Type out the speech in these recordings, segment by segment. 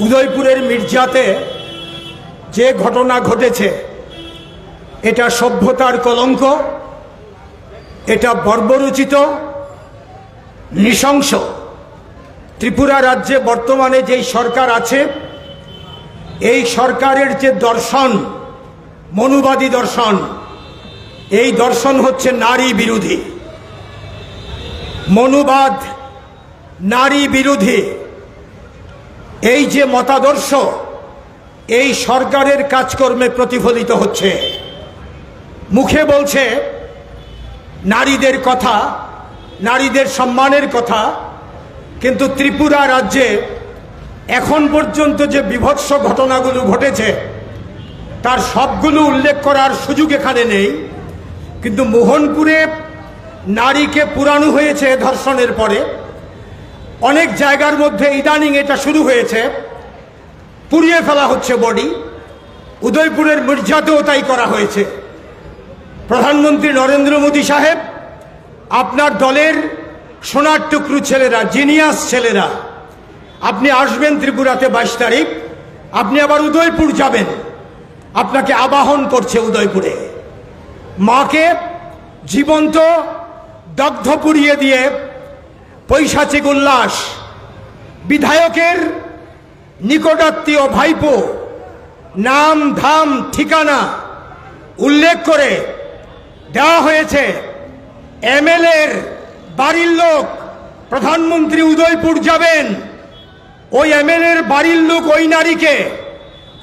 উদয়পুরের মির্জাতে যে ঘটনা ঘটেছে এটা সভ্যতার কলঙ্ক, এটা বর্বরোচিত, নৃশংস। ত্রিপুরা রাজ্যে বর্তমানে যেই সরকার আছে এই সরকারের যে দর্শন, মনুবাদী দর্শন, এই দর্শন হচ্ছে নারী বিরোধী মনুবাদ, নারী বিরোধী। এই যে মতাদর্শ এই সরকারের কাজকর্মে প্রতিফলিত হচ্ছে। মুখে বলছে নারীদের কথা, নারীদের সম্মানের কথা, কিন্তু ত্রিপুরা রাজ্যে এখন পর্যন্ত যে বিভৎস ঘটনাগুলো ঘটেছে তার সবগুলো উল্লেখ করার সুযোগ এখানে নেই। কিন্তু মোহনপুরে নারীকে পুরানো হয়েছে ধর্ষণের পরে। অনেক জায়গার মধ্যে ইদানিং এটা শুরু হয়েছে, পুড়িয়ে ফেলা হচ্ছে বডি। উদয়পুরের মির্জাতেও তাই করা হয়েছে। প্রধানমন্ত্রী নরেন্দ্র মোদী সাহেব, আপনার দলের সোনার টুকরু ছেলেরা, জিনিয়াস ছেলেরা, আপনি আসবেন ত্রিপুরাতে 22 তারিখ, আপনি আবার উদয়পুর যাবেন। আপনাকে আবাহন করছে উদয়পুরে। মাকে জীবন্ত দগ্ধ পুড়িয়ে দিয়ে পৈশাচিক উল্লাস, বিধায়কের নিকটাত্মীয় ভাইপো নাম ধাম ঠিকানা উল্লেখ করে দেওয়া হয়েছে। এমএলএর বাড়ির লোক, প্রধানমন্ত্রী উদয়পুর যাবেন, ওই এমএলএর বাড়ির লোক ওই নারীকে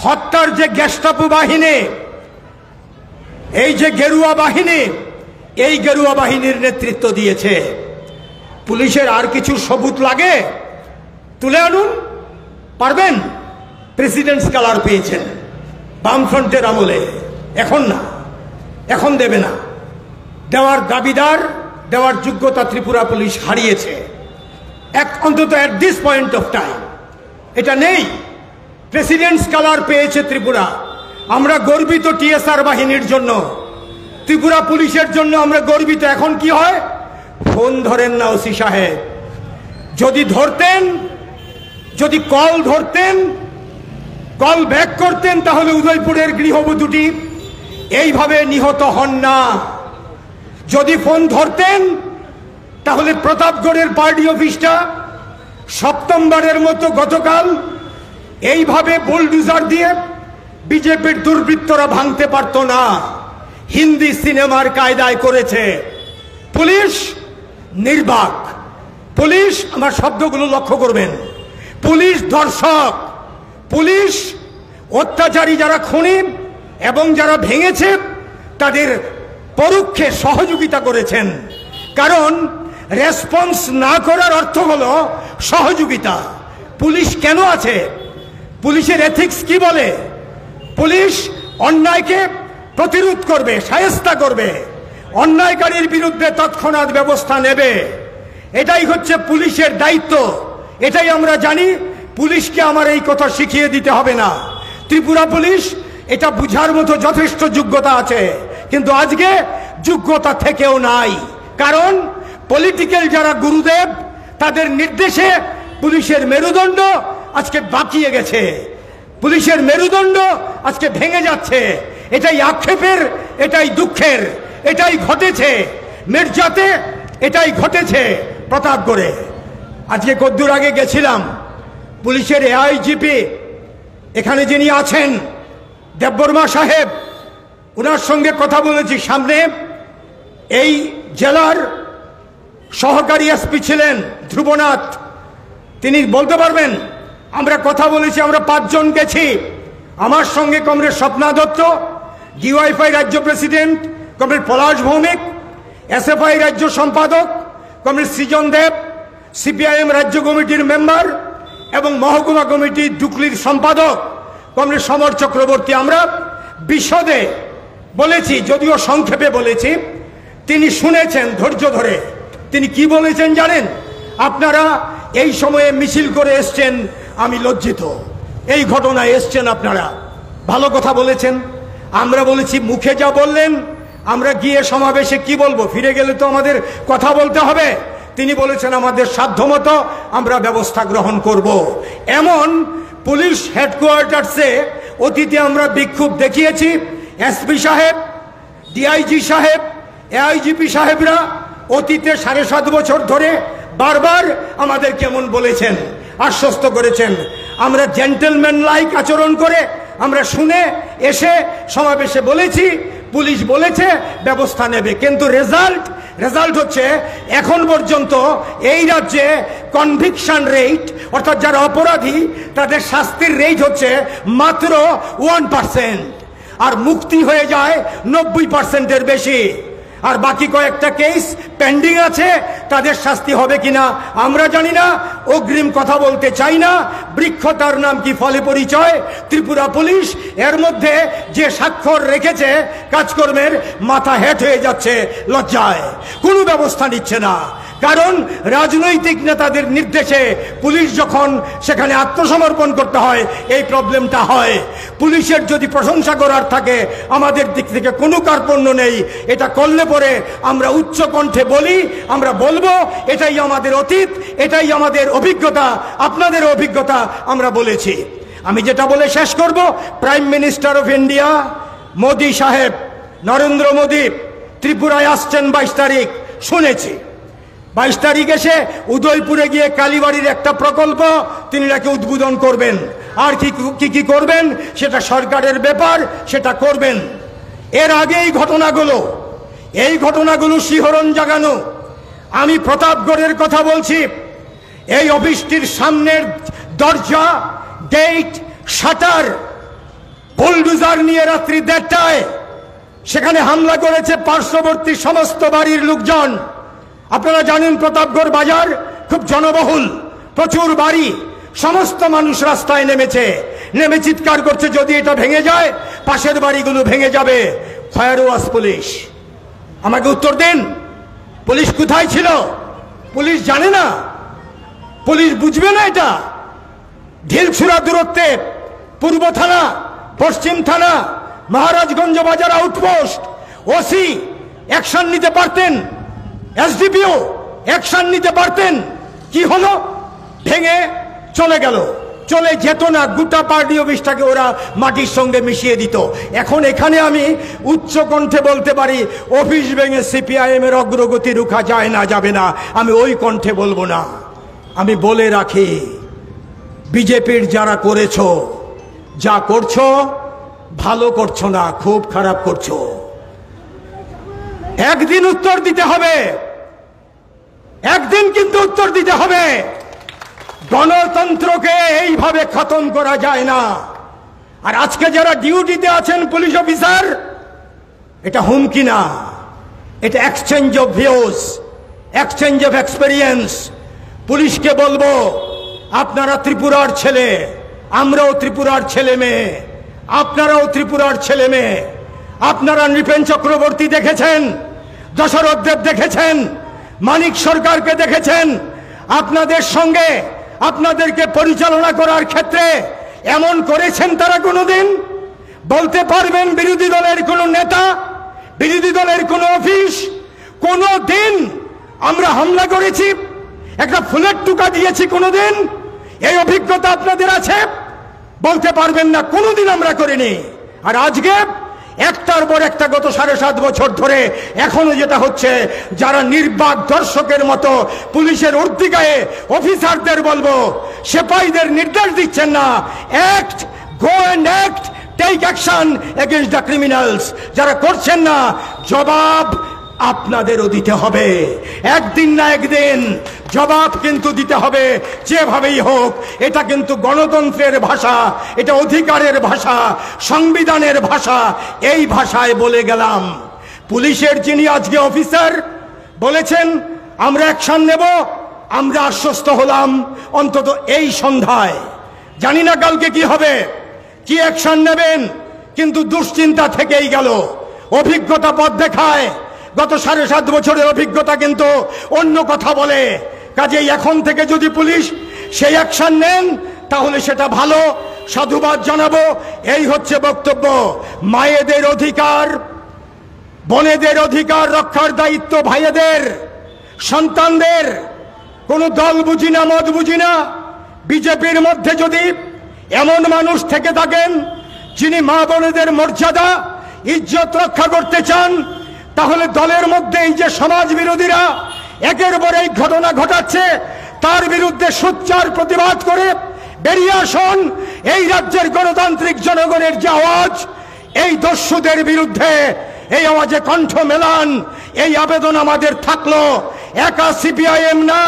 হত্যার যে গেস্টাপো বাহিনী, এই যে গেরুয়া বাহিনী, এই গেরুয়া বাহিনীর নেতৃত্ব দিয়েছে। পুলিশের আর কিছু সবুত লাগে তুলে আনুন, পারবেন? প্রেসিডেন্টস কালার পেয়েছেন বামফ্রন্টের আমলে, এখন না, এখন দেবে না। দেওয়ার দাবিদার, দেওয়ার যোগ্যতা ত্রিপুরা পুলিশ হারিয়েছে। অন্তত at this point of time এটা নেই। প্রেসিডেন্টস কালার পেয়েছে ত্রিপুরা। আমরা গর্বিত টিএসআর বাহিনীর জন্য, ত্রিপুরা পুলিশের জন্য আমরা গর্বিত। এখন কি হয়? ফোন ধরেন না ওসি সাহেব। যদি ধরতেন, যদি কল ধরতেন, কল ব্যাক করতেন, তাহলে উদয়পুরের গৃহবধূটি এইভাবে নিহত হন না। যদি ফোন ধরতেন তাহলে প্রতাপগড়ের পার্টি অফিসটা সপ্তমবারের মতো গতকাল এইভাবে বুলডোজার দিয়ে বিজেপির দুর্বৃত্তরা ভাঙতে পারত না। হিন্দি সিনেমার কায়দায় করেছে পুলিশ। নির্বাক পুলিশ, আমার শব্দগুলো লক্ষ্য করবেন, পুলিশ ধর্ষক, পুলিশ অত্যাচারী, যারা খুনি এবং যারা ভেঙেছে তাদের পরোক্ষে সহযোগিতা করেছেন। কারণ রেসপন্স না করার অর্থ হলো সহযোগিতা। পুলিশ কেন আছে? পুলিশের এথিক্স কি বলে? পুলিশ অন্যায়কে প্রতিরোধ করবে, শায়েস্তা করবে, অন্যায়কারীর বিরুদ্ধে তৎক্ষণাৎ ব্যবস্থা নেবে। এটাই হচ্ছে পুলিশের দায়িত্ব। এটাই আমরা জানি। পুলিশকে আমার এই কথা শিখিয়ে দিতে হবে না। ত্রিপুরা পুলিশ এটা বুঝার মতো যথেষ্ট যোগ্যতা আছে, কিন্তু আজকে যোগ্যতা থেকেও নাই। কারণ পলিটিক্যাল যারা গুরুদেব, তাদের নির্দেশে পুলিশের মেরুদণ্ড আজকে বাঁকিয়ে গেছে, পুলিশের মেরুদণ্ড আজকে ভেঙে যাচ্ছে। এটাই আক্ষেপের, এটাই দুঃখের। এটাই ঘটেছে মির্জাতে, এটাই ঘটেছে প্রতাপগড়ে। আজকে কদ্দূর আগে গেছিলাম, পুলিশের এআইজিপি এখানে যিনি আছেন দেববর্মা সাহেব, ওনার সঙ্গে কথা বলেছি। সামনে এই জেলার সহকারী এসপি ছিলেন ধ্রুবনাথ, তিনি বলতে পারবেন। আমরা কথা বলেছি, আমরা 5 জন গেছি। আমার সঙ্গে কমরেড স্বপ্না দত্ত, ডিওয়াইফআই রাজ্য প্রেসিডেন্ট কমরেড পলাশ ভৌমিক, এসএফআই রাজ্য সম্পাদক কমরেড সৃজন দেব, সিপিআইএম রাজ্য কমিটির মেম্বার এবং মহকুমা কমিটি ডুকলির সম্পাদক কমরেড সমর চক্রবর্তী। আমরা বিশদে বলেছি, যদিও সংক্ষেপে বলেছি। তিনি শুনেছেন ধৈর্য ধরে। তিনি কি বলেছেন জানেন? আপনারা এই সময়ে মিছিল করে এসছেন, আমি লজ্জিত। এই ঘটনায় এসছেন আপনারা, ভালো কথা বলেছেন। আমরা বলেছি মুখে যা বললেন, আমরা গিয়ে সমাবেশে কি বলবো? ফিরে গেলে তো আমাদের কথা বলতে হবে। তিনি বলেছেন আমাদের সাধ্যমতো আমরা ব্যবস্থা গ্রহণ করব। এমন পুলিশ হেডকোয়ার্টার্সে অতীতে আমরা বিক্ষোভ দেখিয়েছি। এসপি সাহেব, ডিআইজি সাহেব, এআইজিপি সাহেবরা অতীতে 7.5 বছর ধরে বারবার আমাদের কেমন বলেছেন, আশ্বস্ত করেছেন। আমরা জেন্টলম্যান লাইক আচরণ করে আমরা শুনে এসে সমাবেশে বলেছি, পুলিশ বলেছে ব্যবস্থা নেবে, কিন্তু রেজাল্ট হচ্ছে এখন পর্যন্ত এই রাজ্যে কনভিকশন রেট, অর্থাৎ যারা অপরাধী তাদের শাস্তির রেট হচ্ছে মাত্র 1%, আর মুক্তি হয়ে যায় 90%-এর বেশি। আর বাকি কয়েকটা কেস পেন্ডিং আছে, তাদের শাস্তি হবে কিনা আমরা জানি না, অগ্রিম কথা বলতে চাই না। বৃক্ষ তার নাম কি ফলে পরিচয়, ত্রিপুরা পুলিশ এর মধ্যে যে স্বাক্ষর রেখেছে কাজকর্মের, মাথা হেঁট হয়ে যাচ্ছে লজ্জায়, কোনো ব্যবস্থা নিচ্ছে না। কারণ রাজনৈতিক নেতাদের নির্দেশে পুলিশ যখন সেখানে আত্মসমর্পণ করতে হয় এই প্রবলেমটা হয়। পুলিশের যদি প্রশংসা করার থাকে আমাদের দিক থেকে কোনো কার্পণ্য নেই, এটা করলে পরে আমরা উচ্চ কণ্ঠে বলি, আমরা বলবো এটাই আমাদের অতীত, এটাই আমাদের অভিজ্ঞতা, আপনাদের অভিজ্ঞতা আমরা বলেছি। আমি যেটা বলে শেষ করব, prime minister of India Modi সাহেব, নরেন্দ্র মোদি ত্রিপুরায় আসছেন 22 তারিখ, শুনেছি। 22 তারিখ এসে উদয়পুরে গিয়ে কালীবাড়ির একটা প্রকল্প তিনি নাকি উদ্বোধন করবেন, আর কি করবেন সেটা সরকারের ব্যাপার, সেটা করবেন। এর আগে এই ঘটনাগুলো শিহরণ জাগানো। আমি প্রতাপগড়ের কথা বলছি। এই অফিসটির সামনের দরজা, গেট, শাটার বুলডোজার নিয়ে রাত্রি 1:30টায় সেখানে হামলা করেছে পার্শ্ববর্তী সমস্ত বাড়ির লোকজন। আপনারা জানেন প্রতাপগড় বাজার খুব জনবহুল, প্রচুর বাড়ি, সমস্ত মানুষ রাস্তায় নেমে চিৎকার করছে যদি এটা ভেঙে যায় পাশের বাড়িগুলো ভেঙে যাবে। Fire was police. আমাকে উত্তর দিন, পুলিশ কোথায় ছিল? পুলিশ জানে না, পুলিশ বুঝবে না এটা। ঢিলছুড়া দূরত্বে পূর্ব থানা, পশ্চিম থানা, মহারাজগঞ্জ বাজার আউটপোস্ট, ওসি অ্যাকশন নিতে পারতেন, এসডিপিও অ্যাকশন নিতে পারতেন। কি হলো? ভেঙে চলে গেল। চলে যেত না, গোটা পার্টি অফিসটাকে ওরা মাটির সঙ্গে মিশিয়ে দিত। এখন এখানে আমি উচ্চ কণ্ঠে বলতে পারি, অফিস ভেঙে সিপিআইএম এর অগ্রগতি রুখা যায় না, যাবে না। আমি ওই কণ্ঠে বলবো না। আমি বলে রাখি, বিজেপির যারা করেছো, যা করছো ভালো করছো না, খুব খারাপ করছো। একদিন উত্তর দিতে হবে, একদিন কিন্তু উত্তর দিতে হবে। গণতন্ত্রকে এইভাবে খতম করা যায় না। আর আজকে যারা ডিউটিতে আছেন পুলিশ অফিসার, এটা হুমকি না, এটা exchange of views, exchange of experience. পুলিশকে বলবো, আপনারা ত্রিপুরার ছেলে, আমরাও ত্রিপুরার ছেলে মেয়ে, আপনারাও ত্রিপুরার ছেলে মেয়ে। আপনারা নৃপেন চক্রবর্তী দেখেছেন, দশরথ দেব দেখেছেন, মানিক সরকারকে দেখেছেন। আপনাদের সঙ্গে আপনাদেরকে পরিচালনা করার ক্ষেত্রে এমন করেছেন তারা কোনোদিন? বলতে পারবেন বিরোধী দলের কোনো নেতা, বিরোধী দলের কোনো অফিস কোনোদিন আমরা হামলা করেছি, একটা ফুলের টুকা দিয়েছি কোনোদিন? এই অভিজ্ঞতা আপনাদের আছে? বলতে পারবেন না, কোনোদিন আমরা করিনি। আর আজকে একটার পর একটা গত 7.5 বছর ধরে এখনো যেটা হচ্ছে, যারা নির্বাক দর্শকের মতো পুলিশের উর্দিগায়ে অফিসারদের বলবো, সেপাইদের নির্দেশ দিচ্ছেন না, act, go and act, take action against the criminals. যারা করছেন না, জবাব আপনাদেরও দিতে হবে। একদিন না একদিন জবাব কিন্তু দিতে হবে, যেভাবেই হোক। এটা কিন্তু গণতন্ত্রের ভাষা, এটা অধিকারের ভাষা, সংবিধানের ভাষা। এই ভাষায় বলে গেলাম। পুলিশের যিনি আজকে অফিসার বলেছেন আমরা অ্যাকশন নেব, আমরা আশ্বস্ত হলাম অন্তত এই সন্ধ্যায়। জানি না কালকে কি হবে, কি অ্যাকশন নেবেন, কিন্তু দুশ্চিন্তা থেকেই গেল। অভিজ্ঞতা পথ দেখায়, গত 7.5 বছরের অভিজ্ঞতা কিন্তু অন্য কথা বলে। কাজেই এখন থেকে যদি পুলিশ সেই অ্যাকশন নেন তাহলে সেটা ভালো, সাধুবাদ জানাবো। এই হচ্ছে বক্তব্য। মায়েদের অধিকার, বোনেদের অধিকার রক্ষার দায়িত্ব ভাইয়েদের, সন্তানদের। কোনো দল বুঝি না, মত বুঝি না। বিজেপির মধ্যে যদি এমন মানুষ থেকে থাকেন যিনি মা বোনেদের মর্যাদা ইজ্জত রক্ষা করতে চান, তাহলে দলের মধ্যে এই যে সমাজ বিরোধীরা একের পর এক ঘটনা ঘটাচ্ছে, তার বিরুদ্ধে সোচ্চার প্রতিবাদ করে বেরিয়ে আসুন। এই রাজ্যের গণতান্ত্রিক জনগণের যে আওয়াজ, এই দস্যুদের বিরুদ্ধে এই আওয়াজে কণ্ঠ মেলান। এই আবেদন আমাদের থাকলো। একা সিপিআইএম না,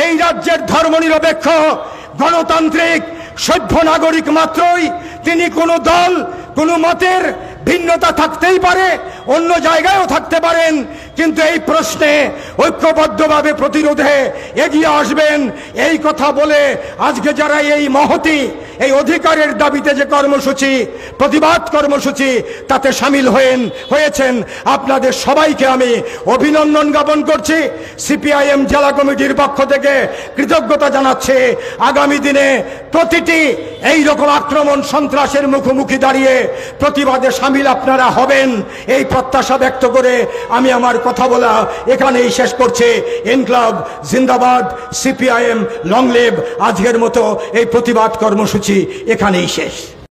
এই রাজ্যের ধর্মনিরপেক্ষ গণতান্ত্রিক সভ্য নাগরিক মাত্রই তিনি কোনো দল কোনো মতের ভিন্নতা থাকতেই পারে, অন্য জায়গায়ও থাকতে পারেন, কিন্তু এই প্রশ্নে ঐক্যবদ্ধভাবে প্রতিরোধে এগিয়ে আসবেন। এই কথা বলে আজকে যারা এই মহতি এই অধিকারের দাবিতে যে কর্মসূচি প্রতিবাদ কর্মসূচি তাতে সামিল হয়েছেন, আপনাদের সবাইকে আমি অভিনন্দন জ্ঞাপন করছি। সিপিআইএম জেলা কমিটির পক্ষ থেকে কৃতজ্ঞতা জানাচ্ছে। আগামী দিনে প্রতিটি এই রকম আক্রমণ সন্ত্রাসের মুখোমুখি দাঁড়িয়ে প্রতিবাদে সামিল আপনারা হবেন, এই প্রত্যাশা ব্যক্ত করে আমি আমার কথা বলা এখানেই শেষ করছি। ইনকলাব জিন্দাবাদ, সিপিআইএম লং লিভ। আজকের মতো এই প্রতিবাদ কর্মসূচি এখানেই শেষ।